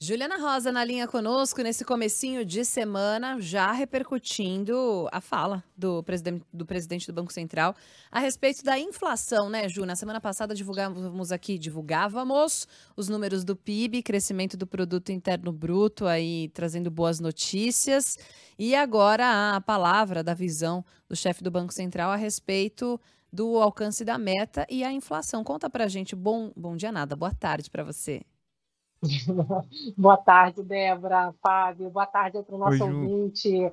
Juliana Rosa na linha conosco nesse comecinho de semana, já repercutindo a fala do presidente do Banco Central a respeito da inflação, né, Ju? Na semana passada divulgávamos os números do PIB, crescimento do Produto Interno Bruto, aí trazendo boas notícias. E agora a palavra da visão do chefe do Banco Central a respeito do alcance da meta e a inflação. Conta pra gente. Bom dia nada, boa tarde para você. Boa tarde, Débora, Fábio. Boa tarde para o Oi, nosso Ju. ouvinte.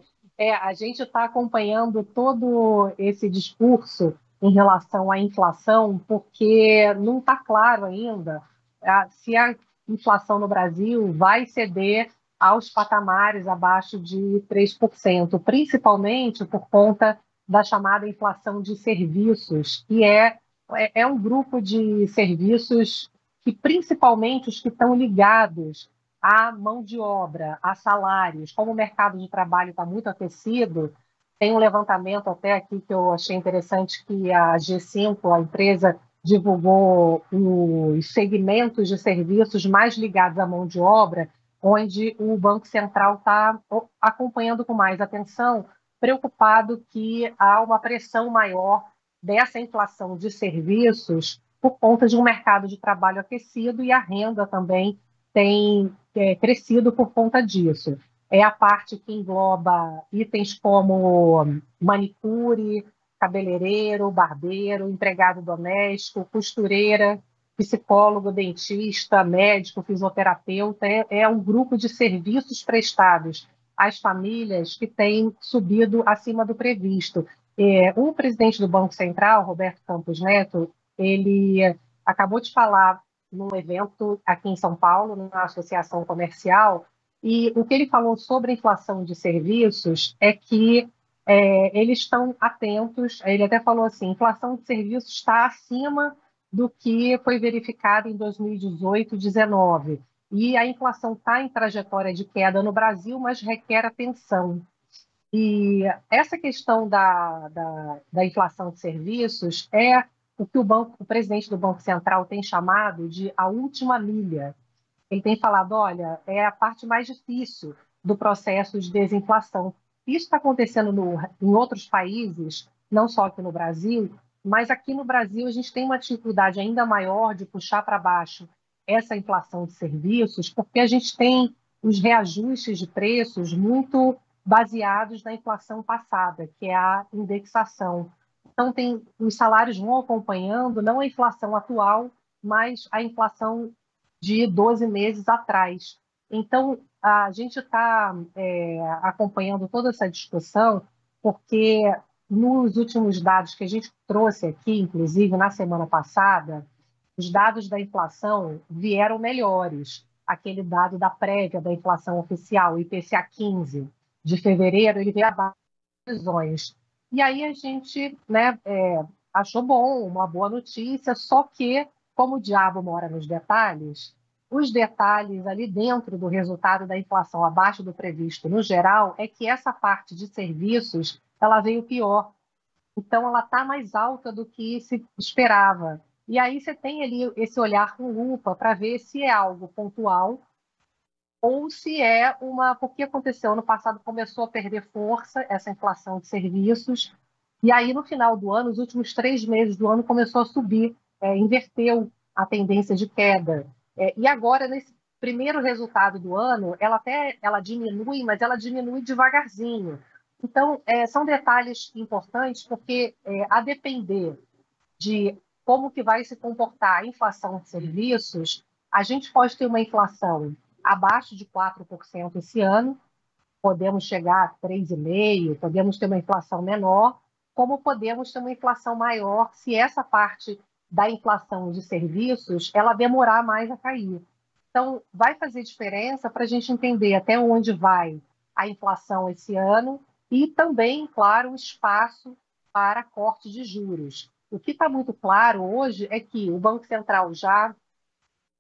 A gente está acompanhando todo esse discurso em relação à inflação, porque não está claro ainda se a inflação no Brasil vai ceder aos patamares abaixo de 3%, principalmente por conta da chamada inflação de serviços, que é um grupo de serviços que principalmente os que estão ligados à mão de obra, a salários, como o mercado de trabalho está muito aquecido, tem um levantamento até aqui que eu achei interessante que a G5, a empresa, divulgou os segmentos de serviços mais ligados à mão de obra, onde o Banco Central está acompanhando com mais atenção, preocupado que há uma pressão maior dessa inflação de serviços por conta de um mercado de trabalho aquecido e a renda também tem crescido por conta disso. É a parte que engloba itens como manicure, cabeleireiro, barbeiro, empregado doméstico, costureira, psicólogo, dentista, médico, fisioterapeuta. É um grupo de serviços prestados às famílias que tem subido acima do previsto. O presidente do Banco Central, Roberto Campos Neto, ele acabou de falar num evento aqui em São Paulo, na Associação Comercial, e o que ele falou sobre a inflação de serviços é que eles estão atentos. Ele até falou assim: a inflação de serviços está acima do que foi verificado em 2018, 2019. E a inflação está em trajetória de queda no Brasil, mas requer atenção. E essa questão da inflação de serviços é o que o presidente do Banco Central tem chamado de a última milha. Ele tem falado, olha, é a parte mais difícil do processo de desinflação. Isso está acontecendo em outros países, não só aqui no Brasil, mas aqui no Brasil a gente tem uma dificuldade ainda maior de puxar para baixo essa inflação de serviços, porque a gente tem os reajustes de preços muito baseados na inflação passada, que é a indexação. Então, os salários vão acompanhando não a inflação atual, mas a inflação de 12 meses atrás. Então, a gente está acompanhando toda essa discussão, porque nos últimos dados que a gente trouxe aqui, inclusive na semana passada, os dados da inflação vieram melhores. Aquele dado da prévia da inflação oficial, o IPCA 15, de fevereiro, ele veio abaixo das previsões. E aí a gente, né, achou bom, uma boa notícia, só que, como o diabo mora nos detalhes, os detalhes ali dentro do resultado da inflação abaixo do previsto no geral é que essa parte de serviços ela veio pior. Então ela está mais alta do que se esperava. E aí você tem ali esse olhar com lupa para ver se é algo pontual ou se é uma... Porque aconteceu no passado, começou a perder força essa inflação de serviços, e aí no final do ano, os últimos 3 meses do ano, começou a subir, inverteu a tendência de queda. E agora, nesse primeiro resultado do ano, ela diminui, mas ela diminui devagarzinho. Então, são detalhes importantes, porque a depender de como que vai se comportar a inflação de serviços, a gente pode ter uma inflação abaixo de 4% esse ano, podemos chegar a 3,5%, podemos ter uma inflação menor, como podemos ter uma inflação maior se essa parte da inflação de serviços ela demorar mais a cair. Então, vai fazer diferença para a gente entender até onde vai a inflação esse ano e também, claro, o espaço para corte de juros. O que está muito claro hoje é que o Banco Central já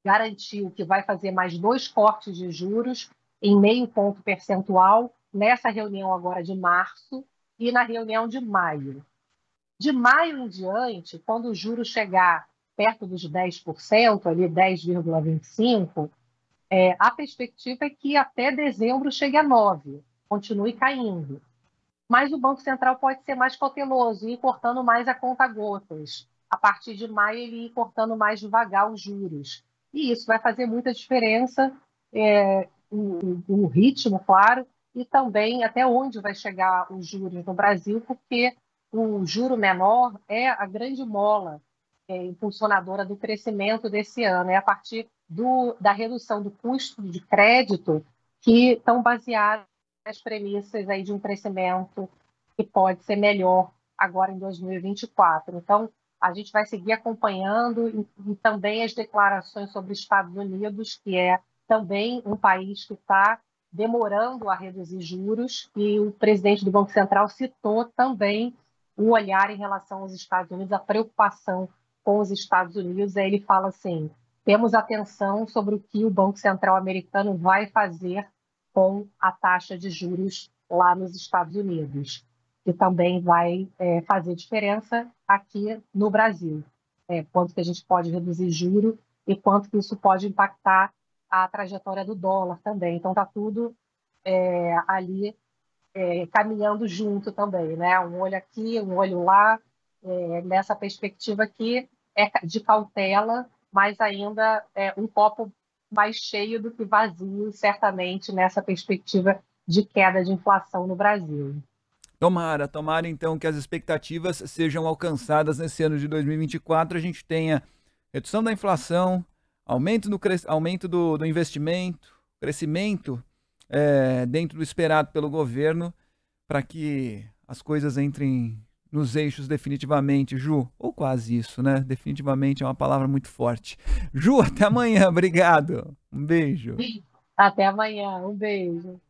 garantiu que vai fazer mais 2 cortes de juros em 0,5 ponto percentual nessa reunião agora de março e na reunião de maio. De maio em diante, quando o juro chegar perto dos 10%, ali 10,25%, A perspectiva é que até dezembro chegue a 9, continue caindo. Mas o Banco Central pode ser mais cauteloso e ir cortando mais a conta-gotas. A partir de maio, ele ir cortando mais devagar os juros. E isso vai fazer muita diferença, o ritmo, claro, e também até onde vai chegar os juros no Brasil, porque o juro menor é a grande mola impulsionadora do crescimento desse ano. É a partir da redução do custo de crédito que estão baseadas nas premissas aí de um crescimento que pode ser melhor agora em 2024. Então, a gente vai seguir acompanhando e também as declarações sobre os Estados Unidos, que é também um país que está demorando a reduzir juros, e o presidente do Banco Central citou também o olhar em relação aos Estados Unidos, a preocupação com os Estados Unidos. Aí ele fala assim: temos atenção sobre o que o Banco Central americano vai fazer com a taxa de juros lá nos Estados Unidos, que também vai fazer diferença aqui no Brasil. Quanto que a gente pode reduzir juro e quanto que isso pode impactar a trajetória do dólar também. Então está tudo ali caminhando junto também, né? Um olho aqui, um olho lá, nessa perspectiva que é de cautela, mas ainda um copo mais cheio do que vazio, certamente, nessa perspectiva de queda de inflação no Brasil. Tomara, tomara então que as expectativas sejam alcançadas nesse ano de 2024, a gente tenha redução da inflação, aumento do investimento, crescimento dentro do esperado pelo governo, para que as coisas entrem nos eixos definitivamente, Ju, ou quase isso, né? Definitivamente é uma palavra muito forte. Ju, até amanhã, obrigado. Um beijo. Até amanhã, um beijo.